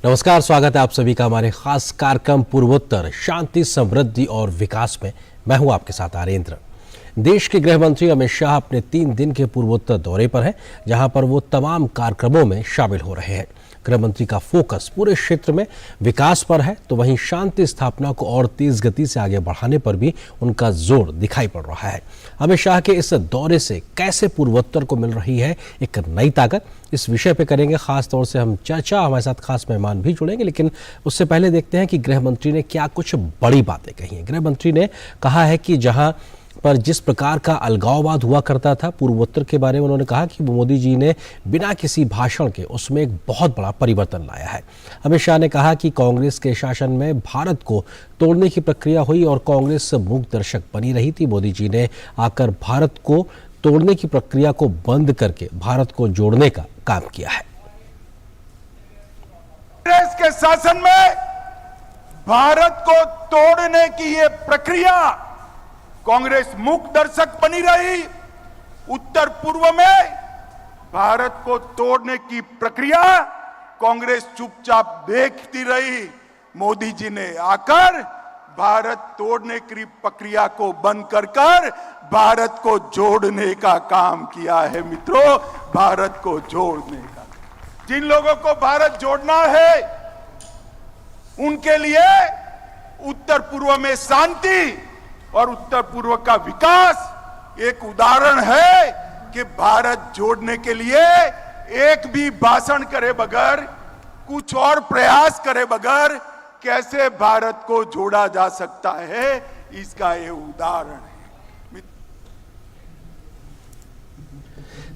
नमस्कार, स्वागत है आप सभी का हमारे खास कार्यक्रम पूर्वोत्तर शांति, समृद्धि और विकास में। मैं हूं आपके साथ आरेंद्र। देश के गृह मंत्री अमित शाह अपने 3 दिन के पूर्वोत्तर दौरे पर हैं, जहां पर वो तमाम कार्यक्रमों में शामिल हो रहे हैं। गृह मंत्री का फोकस पूरे क्षेत्र में विकास पर है, तो वहीं शांति स्थापना को और तेज गति से आगे बढ़ाने पर भी उनका जोर दिखाई पड़ रहा है। अमित शाह के इस दौरे से कैसे पूर्वोत्तर को मिल रही है एक नई ताकत, इस विषय पे करेंगे खास तौर से हम चर्चा। हमारे साथ खास मेहमान भी जुड़ेंगे, लेकिन उससे पहले देखते हैं कि गृह मंत्री ने क्या कुछ बड़ी बातें कही हैं। गृह मंत्री ने कहा है कि जहां पर जिस प्रकार का अलगाववाद हुआ करता था पूर्वोत्तर के बारे में, उन्होंने कहा कि मोदी जी ने बिना किसी भाषण के उसमें एक बहुत बड़ा परिवर्तन लाया है। अमित शाह ने कहा कि कांग्रेस के शासन में भारत को तोड़ने की प्रक्रिया हुई और कांग्रेस मूक दर्शक बनी रही थी। मोदी जी ने आकर भारत को तोड़ने की प्रक्रिया को बंद करके भारत को जोड़ने का काम किया है। कांग्रेस के शासन में भारत को तोड़ने की ये प्रक्रिया कांग्रेस मूक दर्शक बनी रही। उत्तर पूर्व में भारत को तोड़ने की प्रक्रिया कांग्रेस चुपचाप देखती रही। मोदी जी ने आकर भारत तोड़ने की प्रक्रिया को बंद कर भारत को जोड़ने का काम किया है। मित्रों, भारत को जोड़ने का, जिन लोगों को भारत जोड़ना है उनके लिए उत्तर पूर्व में शांति और उत्तर पूर्व का विकास एक उदाहरण है कि भारत जोड़ने के लिए एक भी भाषण करे बगैर, कुछ और प्रयास करे बगैर कैसे भारत को जोड़ा जा सकता है, इसका ये उदाहरण है।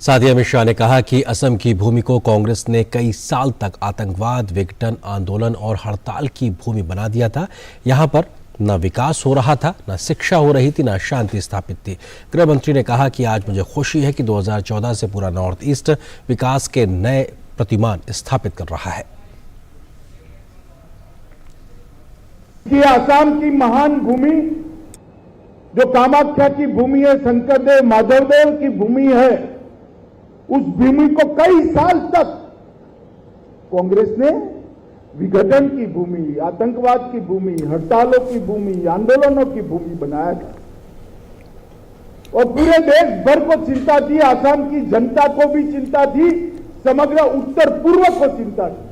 साथ ही अमित शाह ने कहा कि असम की भूमि को कांग्रेस ने कई साल तक आतंकवाद, विघटन, आंदोलन और हड़ताल की भूमि बना दिया था। यहां पर न विकास हो रहा था, न शिक्षा हो रही थी, न शांति स्थापित थी। गृह मंत्री ने कहा कि आज मुझे खुशी है कि 2014 से पूरा नॉर्थ ईस्ट विकास के नए प्रतिमान स्थापित कर रहा है। कि असम की महान भूमि जो कामाख्या की भूमि है, शंकरदेव माधवदेव की भूमि है, उस भूमि को कई साल तक कांग्रेस ने विघटन की भूमि, आतंकवाद की भूमि, हड़तालों की भूमि, आंदोलनों की भूमि बनाया था। और पूरे देश भर को चिंता थी, असम की जनता को भी चिंता थी, समग्र उत्तर पूर्व को चिंता थी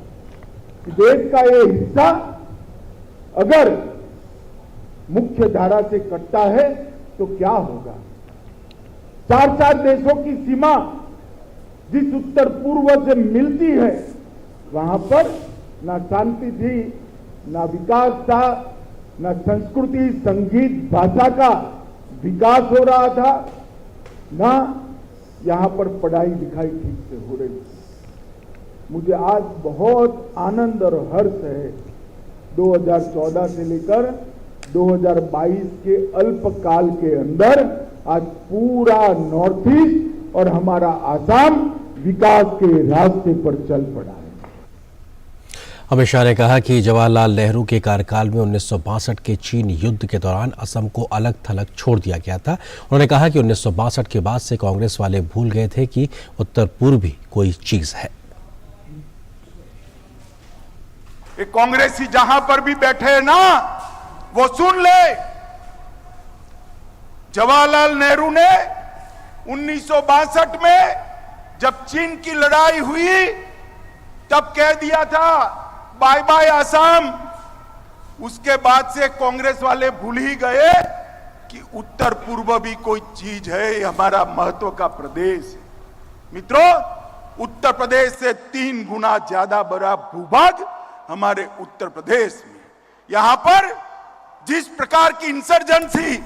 कि देश का ये हिस्सा अगर मुख्य धारा से कटता है तो क्या होगा। 4 देशों की सीमा जिस उत्तर पूर्व से मिलती है, वहां पर ना शांति थी, ना विकास था, ना संस्कृति, संगीत, भाषा का विकास हो रहा था, ना यहां पर पढ़ाई लिखाई ठीक से हो रही थी। मुझे आज बहुत आनंद और हर्ष है, 2014 से लेकर 2022 के अल्पकाल के अंदर आज पूरा नॉर्थ ईस्ट और हमारा आसाम विकास के रास्ते पर चल पड़ा है। अमित शाह ने कहा कि जवाहरलाल नेहरू के कार्यकाल में 1962 के चीन युद्ध के दौरान असम को अलग थलग छोड़ दिया गया था। उन्होंने कहा कि 1962 के बाद से कांग्रेस वाले भूल गए थे कि उत्तर पूर्व भी कोई चीज है। कांग्रेसी जहां पर भी बैठे हैं ना, वो सुन ले। जवाहरलाल नेहरू ने 1962 में जब चीन की लड़ाई हुई तब कह दिया था बाय बाय असम। उसके बाद से कांग्रेस वाले भूल ही गए कि उत्तर पूर्व भी कोई चीज है, हमारा महत्व का प्रदेश है। मित्रों, उत्तर प्रदेश से 3 गुना ज्यादा बड़ा भूभाग हमारे उत्तर प्रदेश में। यहां पर जिस प्रकार की इंसर्जेंसी,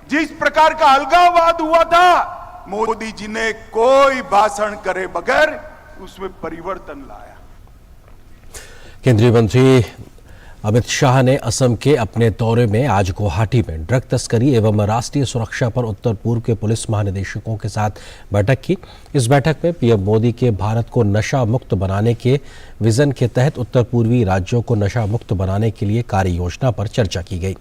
जिस प्रकार का अलगाववाद हुआ था, मोदी जी ने कोई भाषण करे बगैर उसमें परिवर्तन लाया। केंद्रीय मंत्री अमित शाह ने असम के अपने दौरे में आज गुवाहाटी में ड्रग तस्करी एवं राष्ट्रीय सुरक्षा पर उत्तर पूर्व के पुलिस महानिदेशकों के साथ बैठक की। इस बैठक में पीएम मोदी के भारत को नशा मुक्त बनाने के विजन के तहत उत्तर पूर्वी राज्यों को नशा मुक्त बनाने के लिए कार्य योजना पर चर्चा की गई।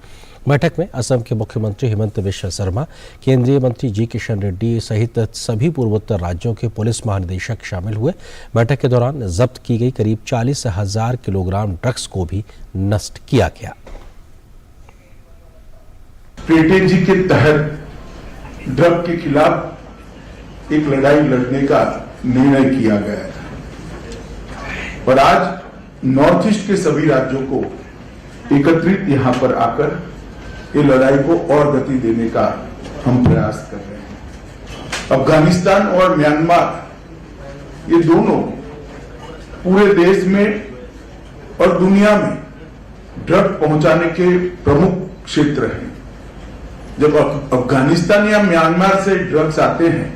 बैठक में असम के मुख्यमंत्री हिमंत बिश्व शर्मा, केंद्रीय मंत्री जी किशन रेड्डी सहित सभी पूर्वोत्तर राज्यों के पुलिस महानिदेशक शामिल हुए। बैठक के दौरान जब्त की गई करीब 40,000 किलोग्राम ड्रग्स को भी नष्ट किया गया। स्ट्रेटेजी के तहत ड्रग के खिलाफ एक लड़ाई लड़ने का निर्णय किया गया था और आज नॉर्थ ईस्ट के सभी राज्यों को एकत्रित यहां पर आकर ये लड़ाई को और गति देने का हम प्रयास कर रहे हैं। अफगानिस्तान और म्यांमार ये दोनों पूरे देश में और दुनिया में ड्रग पहुंचाने के प्रमुख क्षेत्र हैं। जब अफगानिस्तान या म्यांमार से ड्रग्स आते हैं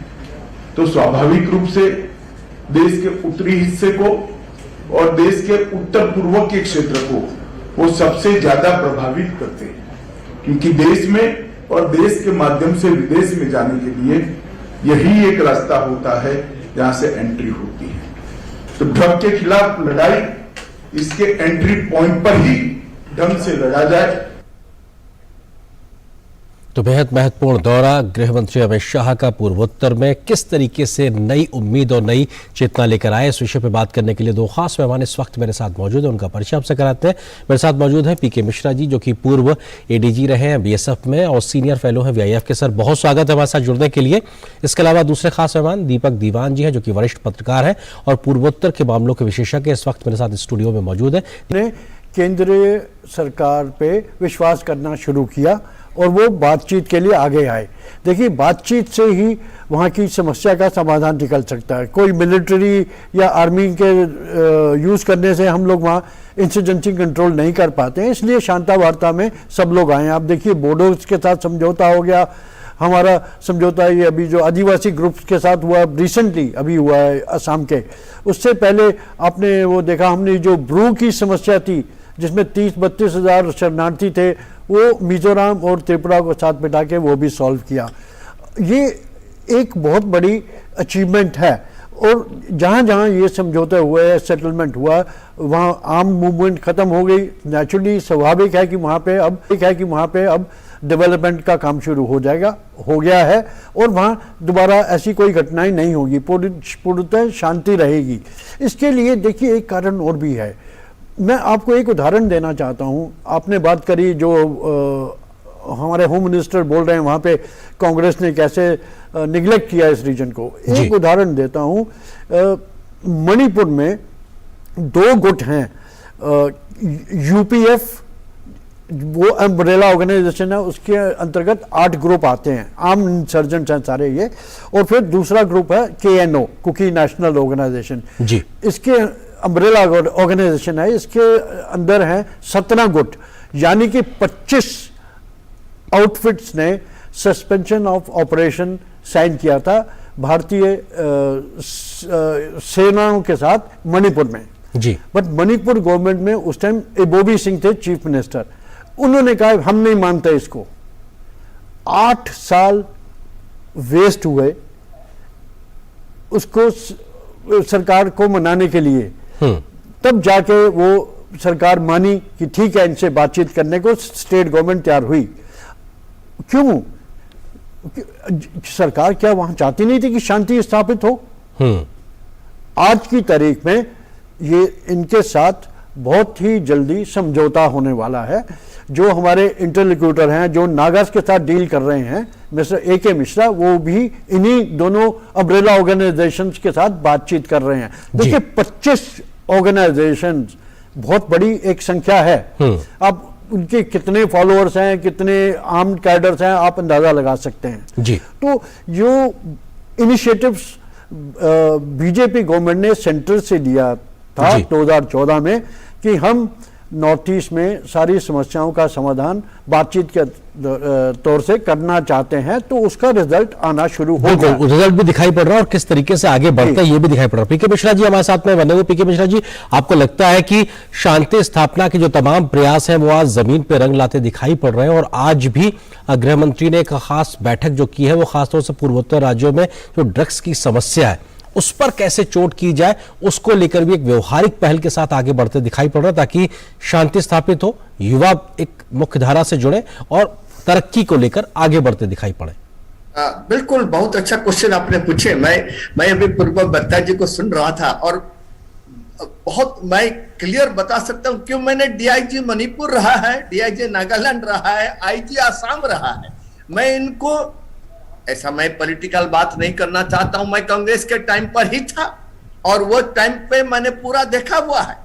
तो स्वाभाविक रूप से देश के उत्तरी हिस्से को और देश के उत्तर पूर्व के क्षेत्र को वो सबसे ज्यादा प्रभावित करते हैं, क्योंकि देश में और देश के माध्यम से विदेश में जाने के लिए यही एक रास्ता होता है जहां से एंट्री होती है। तो ड्रग के खिलाफ लड़ाई इसके एंट्री पॉइंट पर ही ढंग से लड़ा जाए। तो बेहद महत्वपूर्ण दौरा गृह मंत्री अमित शाह का पूर्वोत्तर में किस तरीके से नई उम्मीद और नई चेतना लेकर आए, इस विषय पर बात करने के लिए दो खास मेहमान इस वक्त मेरे साथ मौजूद हैं। उनका परिचय आपसे कराते हैं। मेरे साथ मौजूद हैं पीके मिश्रा जी, जो कि पूर्व एडीजी रहे हैं बीएसएफ में और सीनियर फेलो हैं वीआईएफ के। सर, बहुत स्वागत है हमारे साथ जुड़ने के लिए। इसके अलावा दूसरे खास मेहमान दीपक दीवान जी हैं, जो कि वरिष्ठ पत्रकार हैं और पूर्वोत्तर के मामलों के विशेषज्ञ इस वक्त मेरे साथ स्टूडियो में मौजूद है। केंद्रीय सरकार पे विश्वास करना शुरू किया और वो बातचीत के लिए आगे आए। देखिए, बातचीत से ही वहाँ की समस्या का समाधान निकल सकता है। कोई मिलिट्री या आर्मी के यूज़ करने से हम लोग वहाँ इंसर्जेंसी कंट्रोल नहीं कर पाते हैं, इसलिए शांता वार्ता में सब लोग आए। आप देखिए, बोडोज के साथ समझौता हो गया, हमारा समझौता ये अभी जो आदिवासी ग्रुप्स के साथ हुआ रिसेंटली अभी हुआ है असम के। उससे पहले आपने वो देखा, हमने जो ब्रू की समस्या थी जिसमें 30-32 हज़ार शरणार्थी थे, वो मिजोरम और त्रिपुरा को साथ बिठा के वो भी सॉल्व किया। ये एक बहुत बड़ी अचीवमेंट है। और जहाँ जहाँ ये समझौते हुए, सेटलमेंट हुआ, वहाँ आर्म मूवमेंट ख़त्म हो गई। नेचुरली स्वाभाविक है कि वहाँ पे अब डेवलपमेंट का काम शुरू हो गया है और वहाँ दोबारा ऐसी कोई घटनाएं नहीं होगी, पूर्णतः शांति रहेगी। इसके लिए देखिए, एक कारण और भी है। मैं आपको एक उदाहरण देना चाहता हूँ। आपने बात करी जो हमारे होम मिनिस्टर बोल रहे हैं वहाँ पे कांग्रेस ने कैसे निगलेक्ट किया इस रीजन को। एक उदाहरण देता हूँ। मणिपुर में 2 गुट हैं, यूपीएफ वो अम्ब्रेला ऑर्गेनाइजेशन है, उसके अंतर्गत 8 ग्रुप आते हैं, आर्म इंसर्जेंट्स हैं सारे ये। और फिर दूसरा ग्रुप है KNO, कुकी नेशनल ऑर्गेनाइजेशन जी। इसके अम्ब्रेला ऑर्गेनाइजेशन है, इसके अंदर हैं 17 गुट, यानी कि 25 आउटफिट्स ने सस्पेंशन ऑफ ऑपरेशन साइन किया था भारतीय सेनाओं के साथ मणिपुर में जी। बट मणिपुर गवर्नमेंट में उस टाइम एबोबी सिंह थे चीफ मिनिस्टर। उन्होंने कहा हम नहीं मानते इसको। 8 साल वेस्ट हुए उसको सरकार को मनाने के लिए, तब जाके वो सरकार मानी कि ठीक है, इनसे बातचीत करने को स्टेट गवर्नमेंट तैयार हुई। क्यों? सरकार क्या वहां चाहती नहीं थी कि शांति स्थापित हो? आज की तारीख में ये इनके साथ बहुत ही जल्दी समझौता होने वाला है। जो हमारे इंटरलोक्यूटर हैं, जो नागास के साथ डील कर रहे हैं, मिस्टर AK मिश्रा, वो भी इन्हीं दोनों अम्ब्रेला ऑर्गेनाइजेशंस के साथ बातचीत कर रहे हैं। देखिए, 25 ऑर्गेनाइजेशंस बहुत बड़ी एक संख्या है। अब उनके कितने फॉलोअर्स हैं, कितने आर्म्ड कैडर्स हैं, आप अंदाजा लगा सकते हैं जी। तो जो इनिशिएटिव्स बीजेपी गवर्नमेंट ने सेंटर से लिया था 2014 में कि हम नॉर्थ ईस्ट में सारी समस्याओं का समाधान बातचीत के तौर से करना चाहते हैं, तो उसका रिजल्ट आना शुरू हो गया। रिजल्ट भी दिखाई पड़ रहा है और किस तरीके से आगे बढ़ता है ये भी दिखाई पड़ रहा है। पीके मिश्रा जी हमारे साथ में बने हुए। पीके मिश्रा जी, आपको लगता है कि शांति स्थापना के जो तमाम प्रयास हैं वो आज जमीन पर रंग लाते दिखाई पड़ रहे हैं? और आज भी गृह मंत्री ने एक खास बैठक जो की है वो खासतौर से पूर्वोत्तर राज्यों में जो ड्रग्स की समस्या है उस पर कैसे चोट की जाए, उसको लेकर भी एक व्यवहारिक पहल के साथ आगे बढ़ते दिखाई पड़ रहा है ताकि शांति स्थापित हो, युवा एक मुख्य धारा से जुड़े और तरक्की को लेकर आगे बढ़ते दिखाई पड़े? बिल्कुल, बहुत अच्छा क्वेश्चन आपने पूछे। मैं अभी पूर्व बत्ता जी को सुन रहा था और बहुत मैं क्लियर बता सकता हूं क्यों मैंने डीआईजी मणिपुर रहा है, डीआईजी नागालैंड रहा है, आईजी आसाम रहा है। मैं इनको ऐसा मैं पॉलिटिकल बात नहीं करना चाहता हूं, मैं कांग्रेस के टाइम पर ही था और वो टाइम पे मैंने पूरा देखा हुआ है।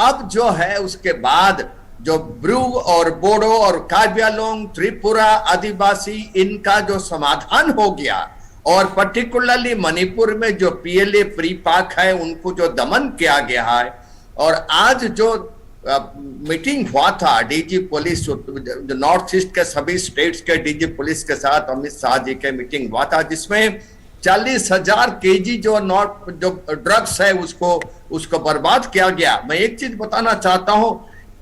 अब जो है उसके बाद जो ब्रू और बोडो और कार्बी आंगलोंग, त्रिपुरा, आदिवासी, इनका जो समाधान हो गया और पर्टिकुलरली मणिपुर में जो पीएलए प्री पाक है उनको जो दमन किया गया है, और आज जो मीटिंग हुआ था डीजी पुलिस जो नॉर्थ ईस्ट के सभी स्टेट्स के डीजी पुलिस के साथ अमित शाह जी के मीटिंग हुआ था, जिसमें 40,000 केजी जो ड्रग्स है उसको बर्बाद किया गया। मैं एक चीज बताना चाहता हूं,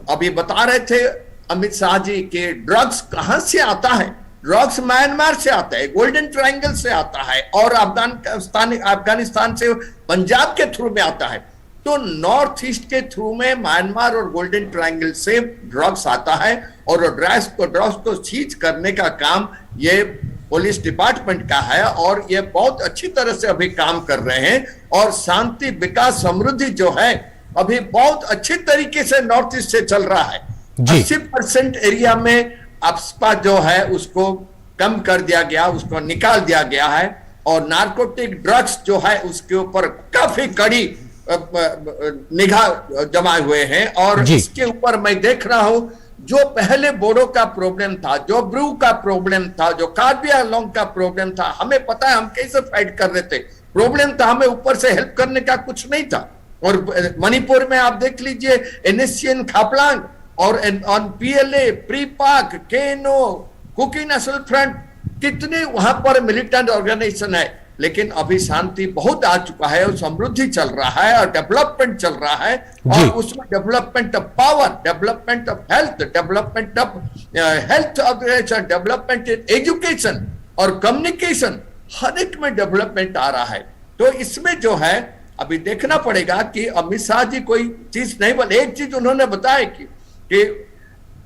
अभी बता रहे थे अमित शाह जी के ड्रग्स कहां से आता है। ड्रग्स म्यांमार से आता है, गोल्डन ट्रायंगल से आता है और अफगानिस्तान से पंजाब के थ्रू में आता है। तो नॉर्थ ईस्ट के थ्रू में म्यांमार और गोल्डन ट्रायंगल से ड्रग्स आता है और ड्रग्स को सीज करने का काम ये पुलिस डिपार्टमेंट का है और ये बहुत अच्छी तरह से अभी काम कर रहे हैं। और शांति, विकास, समृद्धि जो है अभी बहुत अच्छी तरीके से नॉर्थ ईस्ट से चल रहा है। 80% एरिया में अफस्पा जो है उसको कम कर दिया गया, उसको निकाल दिया गया है और नार्कोटिक ड्रग्स जो है उसके ऊपर काफी कड़ी निगाह जमाए हुए हैं। और इसके ऊपर मैं देख रहा हूं जो पहले बोडो का प्रॉब्लम था, जो ब्रू का प्रॉब्लम था, जो कार्बी आंगलोंग का प्रॉब्लम था, हमें पता है हम कैसे फाइट कर रहे थे। प्रॉब्लम था, हमें ऊपर से हेल्प करने का कुछ नहीं था। और मणिपुर में आप देख लीजिए NSCN खापलांग और पीएलए, प्री पाक, केनो, कुकी नेशनल फ्रंट, कितने वहां पर मिलिटेंट ऑर्गेनाइजेशन है, लेकिन अभी शांति बहुत आ चुका है और समृद्धि चल रहा है और डेवलपमेंट चल रहा है। और उसमें development of power, development of health, development of development in education और कम्युनिकेशन, हर एक में डेवलपमेंट आ रहा है। तो इसमें जो है अभी देखना पड़ेगा कि अमित शाह जी कोई चीज नहीं बोले। एक चीज उन्होंने बताया कि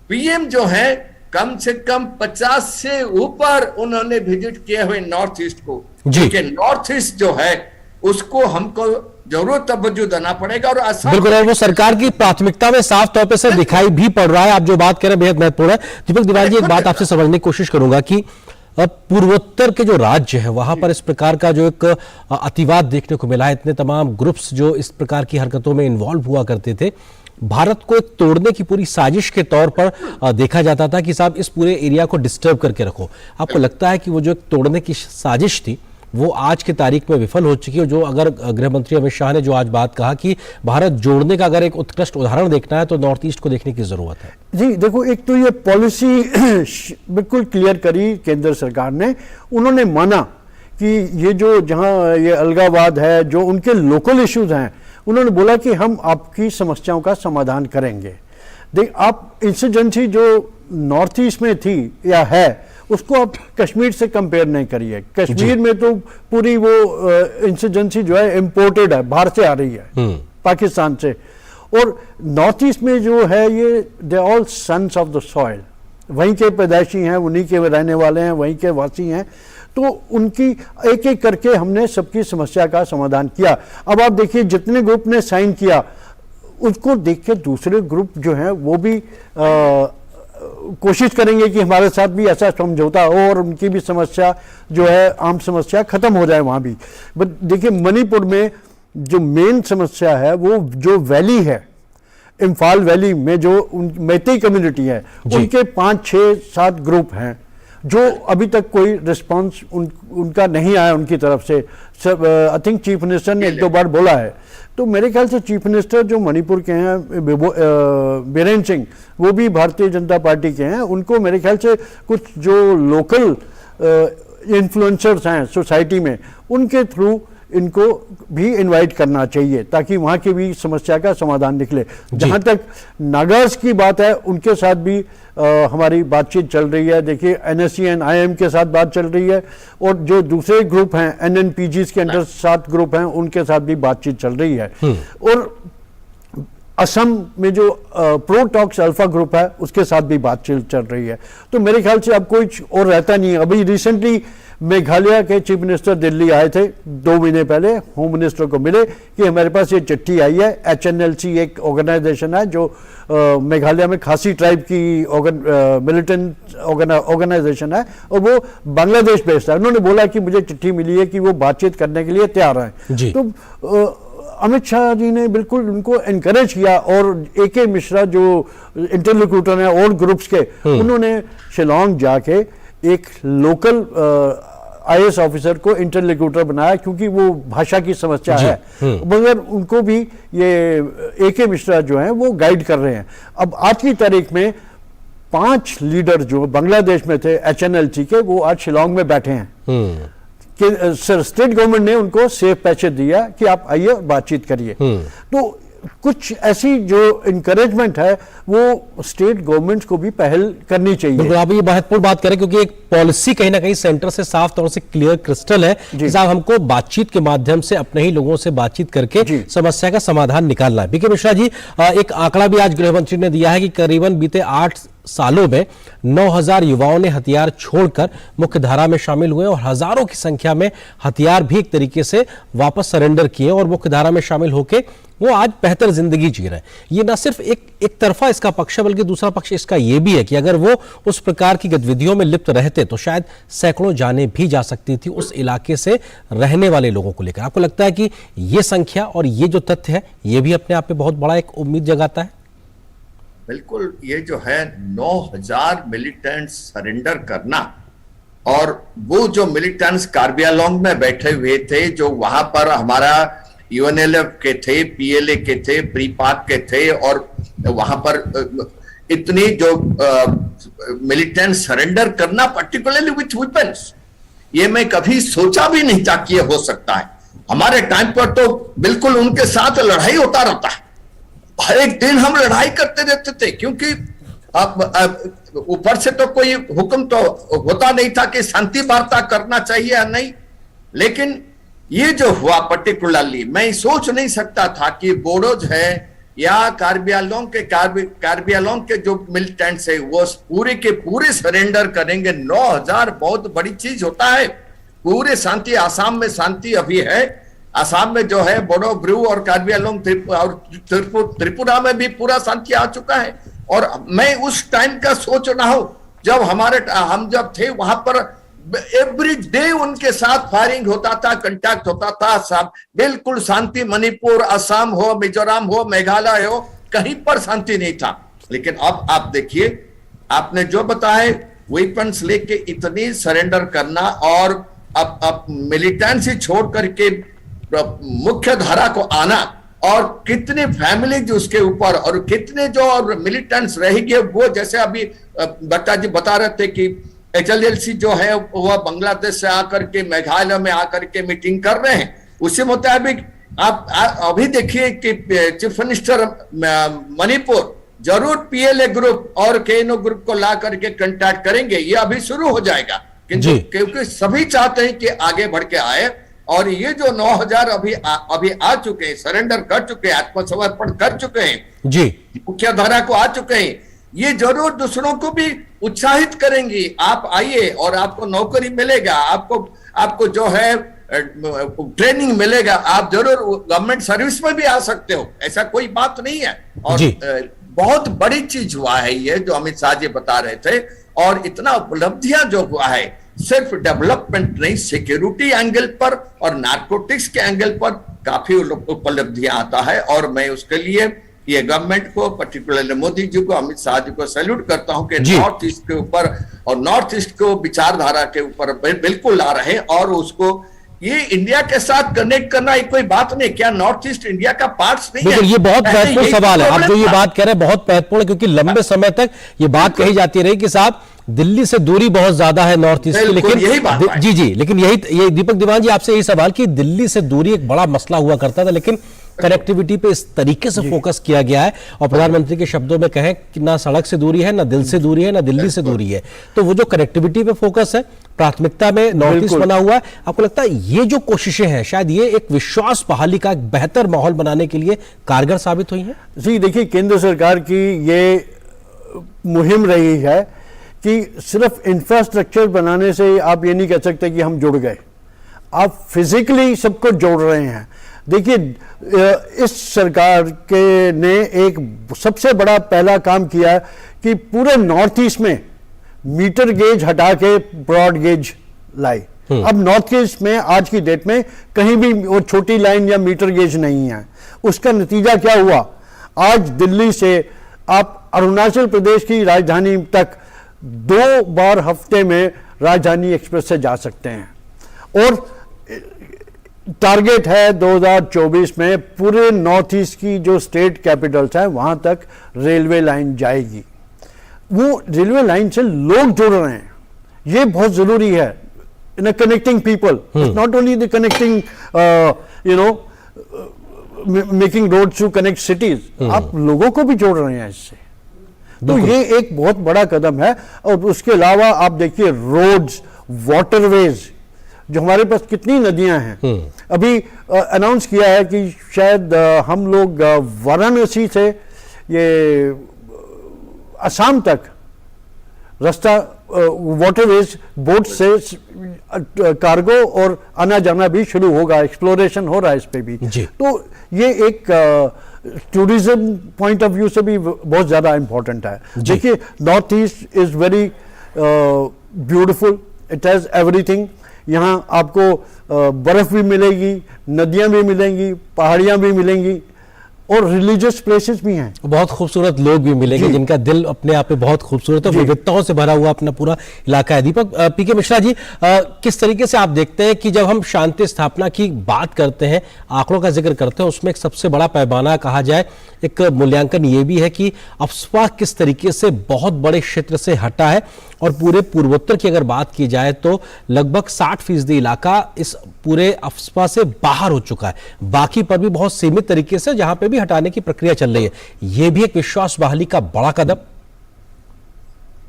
पीएम जो है कम से कम 50 से ऊपर उन्होंने विजिट किए हुए नॉर्थ ईस्ट को, क्योंकि नॉर्थ ईस्ट जो है उसको हमको जरूर तवज्जो देना पड़ेगा। और बिल्कुल, और वो सरकार की प्राथमिकता में साफ तौर पे से दिखाई भी पड़ रहा है। आप जो बात कर रहे हैं बेहद महत्वपूर्ण है। दीपक तिवारी जी, एक बात आपसे समझने की कोशिश करूंगा कि पूर्वोत्तर के जो राज्य है वहां पर इस प्रकार का जो एक अतिवाद देखने को मिला है, इतने तमाम ग्रुप्स जो इस प्रकार की हरकतों में इन्वॉल्व हुआ करते थे, भारत को एक तोड़ने की पूरी साजिश के तौर पर देखा जाता था कि साहब इस पूरे एरिया को डिस्टर्ब करके रखो। आपको लगता है कि वो जो एक तोड़ने की साजिश थी वो आज की तारीख में विफल हो चुकी है? जो अगर गृह मंत्री अमित शाह ने जो आज बात कहा कि भारत जोड़ने का अगर एक उत्कृष्ट उदाहरण देखना है तो नॉर्थ ईस्ट को देखने की जरूरत है। जी देखो, एक तो ये पॉलिसी बिल्कुल क्लियर करी केंद्र सरकार ने। उन्होंने माना कि ये जो जहां ये अलगाववाद है, जो उनके लोकल इश्यूज हैं, उन्होंने बोला कि हम आपकी समस्याओं का समाधान करेंगे। देख, आप इंसर्जेंसी जो नॉर्थ ईस्ट में थी या है उसको आप कश्मीर से कंपेयर नहीं करिए। कश्मीर में तो पूरी वो इंसर्जेंसी जो है इम्पोर्टेड है, बाहर से आ रही है, पाकिस्तान से। और नॉर्थ ईस्ट में जो है ये they all sons of the soil, वहीं के पैदाइशी हैं, उन्हीं के रहने वाले हैं, वहीं के वासी हैं। तो उनकी एक एक करके हमने सबकी समस्या का समाधान किया। अब आप देखिए जितने ग्रुप ने साइन किया उसको देख के दूसरे ग्रुप जो हैं वो भी कोशिश करेंगे कि हमारे साथ भी ऐसा समझौता हो और उनकी भी समस्या जो है आम समस्या खत्म हो जाए वहाँ भी। बट देखिए मणिपुर में जो मेन समस्या है वो जो वैली है, इम्फाल वैली में जो मैतेई कम्युनिटी है, उनके 5, 6, 7 ग्रुप हैं जो अभी तक कोई रिस्पांस उनका नहीं आया उनकी तरफ से। आई थिंक चीफ मिनिस्टर ने 1-2 बार बोला है। तो मेरे ख्याल से चीफ मिनिस्टर जो मणिपुर के हैं बीरेन सिंह, वो भी भारतीय जनता पार्टी के हैं। उनको मेरे ख्याल से कुछ जो लोकल इन्फ्लुएंसर्स हैं सोसाइटी में, उनके थ्रू इनको भी इनवाइट करना चाहिए ताकि वहाँ की भी समस्या का समाधान निकले। जहाँ तक नागास की बात है, उनके साथ भी हमारी बातचीत चल रही है। देखिए NSCN IM के साथ बात चल रही है और जो दूसरे ग्रुप हैं NNPGs के अंदर 7 ग्रुप हैं, उनके साथ भी बातचीत चल रही है। और असम में जो प्रो टॉक्स अल्फा ग्रुप है उसके साथ भी बातचीत चल रही है। तो मेरे ख्याल से अब कुछ और रहता नहीं है। अभी रिसेंटली मेघालय के चीफ मिनिस्टर दिल्ली आए थे 2 महीने पहले, होम मिनिस्टर को मिले कि हमारे पास ये चिट्ठी आई है। HNLC एक ऑर्गेनाइजेशन है जो मेघालय में खासी ट्राइब की मिलिटेंट ऑर्गेनाइजेशन है और वो बांग्लादेश बेस्ड है। उन्होंने बोला कि मुझे चिट्ठी मिली है कि वो बातचीत करने के लिए तैयार हैं। तो अमित शाह जी ने बिल्कुल उनको एनकरेज किया और AK मिश्रा जो इंटरलोक्यूटर हैं और ग्रुप्स के, उन्होंने शिलोंग जाके एक लोकल IAS ऑफिसर को इंटरलोक्यूटर बनाया क्योंकि वो भाषा की समस्या है, मगर उनको भी ये AK मिश्रा जो हैं वो गाइड कर रहे हैं। अब आज की तारीख में 5 लीडर जो बांग्लादेश में थे HNLC के, वो आज शिलोंग में बैठे हैं कि सर स्टेट गवर्नमेंट ने उनको सेफ पैसेज दिया कि आप आइए बातचीत करिए। तो कुछ ऐसी जो इनकरेजमेंट है वो स्टेट गवर्नमेंट्स को भी पहल करनी चाहिए। बिल्कुल, आप ये महत्वपूर्ण बात करें क्योंकि एक पॉलिसी कहीं ना कहीं सेंटर से साफ तौर से क्लियर क्रिस्टल है कि साहब हमको बातचीत के माध्यम से अपने ही लोगों से बातचीत करके समस्या का समाधान निकालना है। BK मिश्रा जी, एक आंकड़ा भी आज गृह मंत्री ने दिया है कि करीबन बीते 8 सालों में 9000 युवाओं ने हथियार छोड़कर मुख्य धारा में शामिल हुए और हजारों की संख्या में हथियार भी एक तरीके से वापस सरेंडर किए और मुख्य धारा में शामिल होकर वो आज बेहतर जिंदगी जी रहे हैं। ये ना सिर्फ एक तरफा इसका पक्ष है, बल्कि दूसरा पक्ष इसका ये भी है कि अगर वो उस प्रकार की गतिविधियों में लिप्त रहते तो शायद सैकड़ों जानें भी जा सकती थी उस इलाके से रहने वाले लोगों को लेकर। आपको लगता है कि ये संख्या और ये जो तथ्य है ये भी अपने आप में बहुत बड़ा एक उम्मीद जगाता है? बिल्कुल, ये जो है 9000 मिलिटेंट्स सरेंडर करना, और वो जो मिलिटेंट्स कार्बी आंगलोंग में बैठे हुए थे, जो वहां पर हमारा UNLF के थे, PLA के थे, प्रीपाक के थे, और वहां पर इतनी जो मिलिटेंट सरेंडर करना पर्टिकुलरली विथ वेपन्स, ये मैं कभी सोचा भी नहीं था कि ये हो सकता है। हमारे टाइम पर तो बिल्कुल उनके साथ लड़ाई होता रहता है, हर एक दिन हम लड़ाई करते रहते थे, क्योंकि अब ऊपर से तो कोई हुक्म तो होता नहीं था कि शांति वार्ता करना चाहिए या नहीं। लेकिन ये जो हुआ पर्टिकुलरली, मैं सोच नहीं सकता था कि बोडोज है या कार्बी आंगलोंग के जो मिलिटेंट्स है वो पूरे के पूरे सरेंडर करेंगे। 9000 बहुत बड़ी चीज होता है। पूरे शांति, आसाम में शांति अभी है, आसाम में जो है बोडो ब्रू और कार्बी आंगलोंग और त्रिपुरा में भी पूरा शांति आ चुका है। और मैं उस टाइम का सोच रहा हूं जब हम जब थे वहां पर एवरी डे उनके साथ फायरिंग होता था, कांटेक्ट होता था, सब बिल्कुल शांति। मणिपुर, असम हो, मिजोरम हो, मेघालय हो, कहीं पर शांति नहीं था। लेकिन अब आप देखिए, आपने जो बताया वेपन्स लेके इतनी सरेंडर करना और अब मिलिटेंट्स ही छोड़ करके मुख्य धारा को आना, और कितने फैमिली उसके ऊपर और कितने जो मिलिटेंट्स रहेंगे वो, जैसे अभी बट्टा जी बता रहे थे कि HNLC जो है वह बांग्लादेश से आकर के मेघालय में आकर के मीटिंग कर रहे हैं। उसी मुताबिक आप अभी देखिए कि चीफ मिनिस्टर मणिपुर जरूर PLA ग्रुप और KNO ग्रुप को ला करके कांटेक्ट करेंगे। ये अभी शुरू हो जाएगा, किंतु क्योंकि सभी चाहते हैं कि आगे बढ़ के आए। और ये जो 9000 अभी आ चुके हैं, सरेंडर कर चुके हैं, आत्मसमर्पण कर चुके हैं जी, मुख्य धारा को आ चुके हैं, ये जरूर दूसरों को भी उत्साहित करेंगी। आप आइए और आपको नौकरी मिलेगा, आपको जो है ट्रेनिंग मिलेगा, आप जरूर गवर्नमेंट सर्विस में भी आ सकते हो, ऐसा कोई बात नहीं है। और बहुत बड़ी चीज हुआ है ये जो अमित शाह जी बता रहे थे, और इतना उपलब्धियां जो हुआ है, सिर्फ डेवलपमेंट नहीं, सिक्योरिटी एंगल पर और नार्कोटिक्स के एंगल पर काफी उपलब्धियां आता है। और मैं उसके लिए ये गवर्नमेंट को, पर्टिकुलरली मोदी जी को, अमित शाह जी को सैल्यूट करता हूं कि नॉर्थ ईस्ट के ऊपर और नॉर्थ ईस्ट को विचारधारा के ऊपर बिल्कुल ला रहे हैं। और उसको ये इंडिया के साथ कनेक्ट करना कोई बात नहीं, क्या नॉर्थ ईस्ट इंडिया का पार्ट्स नहीं है? ये बहुत महत्वपूर्ण सवाल है, आप जो ये बात कह रहे हैं बहुत महत्वपूर्ण है, क्योंकि लंबे समय तक ये बात कही जाती रही कि साहब दिल्ली से दूरी बहुत ज्यादा है नॉर्थ ईस्ट की। लेकिन यही बात जी, लेकिन ये दीपक दीवान जी आपसे यही सवाल कि दिल्ली से दूरी एक बड़ा मसला हुआ करता था, लेकिन कनेक्टिविटी पे इस तरीके से फोकस किया गया है और प्रधानमंत्री के शब्दों में कहें कि ना सड़क से दूरी है, ना दिल से दूरी है, ना दिल्ली से दूरी है, तो वो जो कनेक्टिविटी पे फोकस है, प्राथमिकता में नॉर्थ ईस्ट बना हुआ है, आपको लगता है ये जो कोशिशें हैं शायद ये एक विश्वास बहाली का एक बेहतर माहौल बनाने के लिए कारगर साबित हुई है? जी देखिए, केंद्र सरकार की ये मुहिम रही है कि सिर्फ इंफ्रास्ट्रक्चर बनाने से आप ये नहीं कह सकते कि हम जुड़ गए, आप फिजिकली सबको जोड़ रहे हैं। देखिए, इस सरकार के ने एक सबसे बड़ा पहला काम किया है कि पूरे नॉर्थ ईस्ट में मीटर गेज हटा के ब्रॉड गेज लाई। अब नॉर्थ ईस्ट में आज की डेट में कहीं भी वो छोटी लाइन या मीटर गेज नहीं है। उसका नतीजा क्या हुआ, आज दिल्ली से आप अरुणाचल प्रदेश की राजधानी तक 2 बार हफ्ते में राजधानी एक्सप्रेस से जा सकते हैं। और टारगेट है 2024 में पूरे नॉर्थ ईस्ट की जो स्टेट कैपिटल्स हैं वहां तक रेलवे लाइन जाएगी। वो रेलवे लाइन से लोग जुड़ रहे हैं, ये बहुत जरूरी है in connecting people, not only the connecting making roads to connect cities, आप लोगों को भी जोड़ रहे हैं इससे। तो ये एक बहुत बड़ा कदम है। और उसके अलावा आप देखिए रोड्स, वाटरवेज, जो हमारे पास कितनी नदियां हैं। अभी अनाउंस किया है कि शायद हम लोग वाराणसी से ये असम तक रास्ता वाटरवेज बोट से कार्गो और आना जाना भी शुरू होगा, एक्सप्लोरेशन हो रहा है इस पे भी। तो ये एक टूरिज्म पॉइंट ऑफ व्यू से भी बहुत ज्यादा इंपॉर्टेंट है। देखिए, north east is very beautiful, it has everything. यहाँ आपको बर्फ भी मिलेगी, नदियां भी मिलेंगी, पहाड़ियां भी मिलेंगी और रिलीजियस प्लेसेस भी हैं। बहुत खूबसूरत लोग भी मिलेंगे जिनका दिल अपने आप में बहुत खूबसूरत है, विविधताओं से भरा हुआ अपना पूरा इलाका है। दीपक, पीके मिश्रा जी, किस तरीके से आप देखते हैं कि जब हम शांति स्थापना की बात करते हैं, आंकड़ों का जिक्र करते हैं, उसमें एक सबसे बड़ा पैमाना कहा जाए, एक मूल्यांकन ये भी है कि अफस्पा किस तरीके से बहुत बड़े क्षेत्र से हटा है और पूरे पूर्वोत्तर की अगर बात की जाए तो लगभग 60% इलाका इस पूरे अफस्पा से बाहर हो चुका है, बाकी पर भी बहुत सीमित तरीके से जहां पे भी हटाने की प्रक्रिया चल रही है। यह भी एक विश्वास बहाली का बड़ा कदम।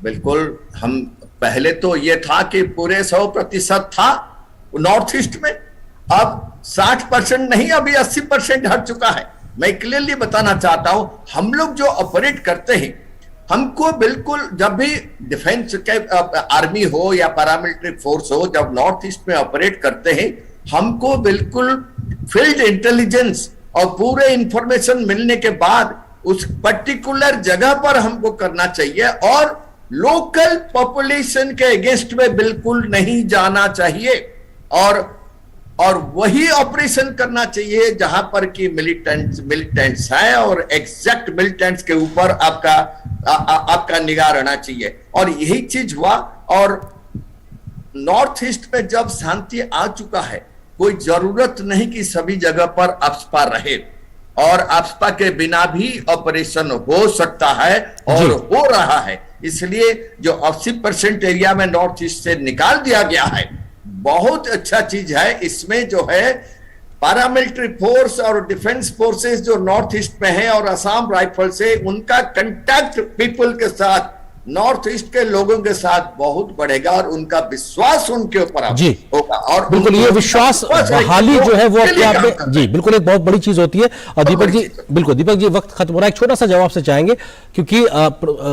बिल्कुल, हम पहले तो ये था कि पूरे 100% था नॉर्थ ईस्ट में, अब 60% नहीं, अभी 80% हट चुका है। मैं क्लियरली बताना चाहता हूं, हम लोग जो ऑपरेट करते हैं, हमको बिल्कुल जब भी डिफेंस के आर्मी हो या पैरामिलिट्री फोर्स हो, जब नॉर्थ ईस्ट में ऑपरेट करते हैं, हमको बिल्कुल फील्ड इंटेलिजेंस और पूरे इंफॉर्मेशन मिलने के बाद उस पर्टिकुलर जगह पर हमको करना चाहिए और लोकल पॉपुलेशन के अगेंस्ट में बिल्कुल नहीं जाना चाहिए और वही ऑपरेशन करना चाहिए जहां पर कि मिलिटेंट्स है और एग्जैक्ट मिलिटेंट्स के ऊपर आपका निगाह रहना चाहिए। और यही चीज हुआ। और नॉर्थ ईस्ट में जब शांति आ चुका है, कोई जरूरत नहीं कि सभी जगह पर अफस्पा रहे, और अफस्पा के बिना भी ऑपरेशन हो सकता है और हो रहा है। इसलिए जो 80% एरिया में नॉर्थ ईस्ट से निकाल दिया गया है, बहुत अच्छा चीज है। इसमें जो है पैरामिलिट्री फोर्स और डिफेंस फोर्सेस जो नॉर्थ ईस्ट में है और असम राइफल से, उनका कांटेक्ट पीपल के साथ, नॉर्थ ईस्ट के लोगों के साथ बहुत बढ़ेगा और उनका विश्वास उनके ऊपर होगा। और बिल्कुल ये विश्वास बहाली जो है वो अपने आप में जी बिल्कुल एक बहुत बड़ी चीज होती है। और दीपक जी, बिल्कुल दीपक जी, वक्त खत्म हो रहा है, एक छोटा सा जवाब से चाहेंगे, क्योंकि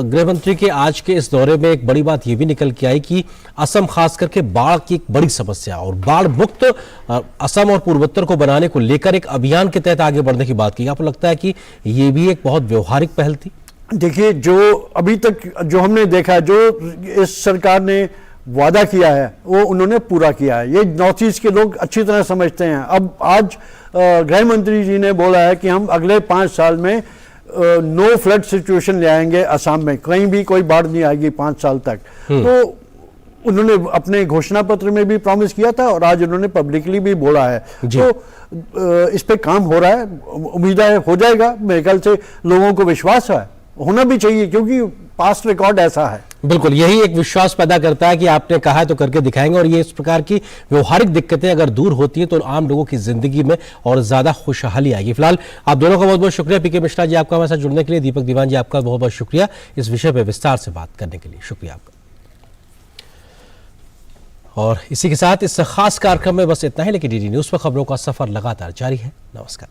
गृह मंत्री के आज के इस दौरे में एक बड़ी बात ये भी निकल के आई कि असम खास करके बाढ़ की एक बड़ी समस्या और बाढ़ मुक्त असम और पूर्वोत्तर को बनाने को लेकर एक अभियान के तहत आगे बढ़ने की बात की। आपको लगता है कि ये भी एक बहुत व्यवहारिक पहल थी? देखिए, जो अभी तक जो हमने देखा, जो इस सरकार ने वादा किया है वो उन्होंने पूरा किया है। ये नॉर्थ ईस्ट के लोग अच्छी तरह समझते हैं। अब आज गृह मंत्री जी ने बोला है कि हम अगले 5 साल में नो फ्लड सिचुएशन ले आएंगे असम में, कहीं भी कोई बाढ़ नहीं आएगी 5 साल तक। तो उन्होंने अपने घोषणा पत्र में भी प्रॉमिस किया था और आज उन्होंने पब्लिकली भी बोला है। तो इस पे काम हो रहा है, उम्मीद है हो जाएगा। मेरे ख्याल से लोगों को विश्वास है होना भी चाहिए, क्योंकि पास्ट रिकॉर्ड ऐसा है। बिल्कुल, यही एक विश्वास पैदा करता है कि आपने कहा है तो करके दिखाएंगे, और ये इस प्रकार की व्यवहारिक दिक्कतें अगर दूर होती हैं तो आम लोगों की जिंदगी में और ज्यादा खुशहाली आएगी। फिलहाल आप दोनों का बहुत बहुत शुक्रिया। पीके मिश्रा जी आपका हमारे साथ जुड़ने के लिए, दीपक दीवान जी आपका बहुत बहुत शुक्रिया इस विषय पर विस्तार से बात करने के लिए, शुक्रिया आपका। और इसी के साथ इस खास कार्यक्रम में बस इतना ही, लेकिन डीडी न्यूज पर खबरों का सफर लगातार जारी है। नमस्कार।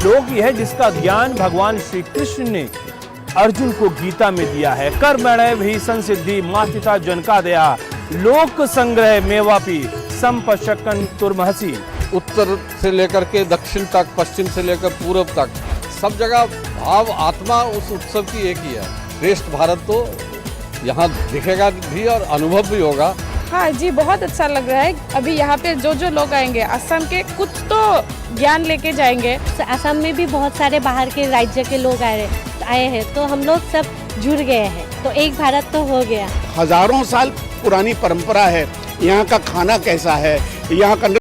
लोक यह जिसका ज्ञान भगवान श्री कृष्ण ने अर्जुन को गीता में दिया है। कर्मणैव भी संसिद्धि मास्तिता जनका दया, लोक संग्रह मेवापी संपशकन तुर्महसी। उत्तर से लेकर के दक्षिण तक, पश्चिम से लेकर पूर्व तक, सब जगह भाव आत्मा उस उत्सव की एक ही है। श्रेष्ठ भारत तो यहाँ दिखेगा भी और अनुभव भी होगा। हाँ जी, बहुत अच्छा लग रहा है। अभी यहाँ पे जो जो लोग आएंगे असम के, कुछ तो ज्ञान लेके जाएंगे। असम में भी बहुत सारे बाहर के राज्य के लोग आए हैं, तो हम लोग सब जुड़ गए हैं, तो एक भारत तो हो गया। हजारों साल पुरानी परंपरा है। यहाँ का खाना कैसा है, यहाँ का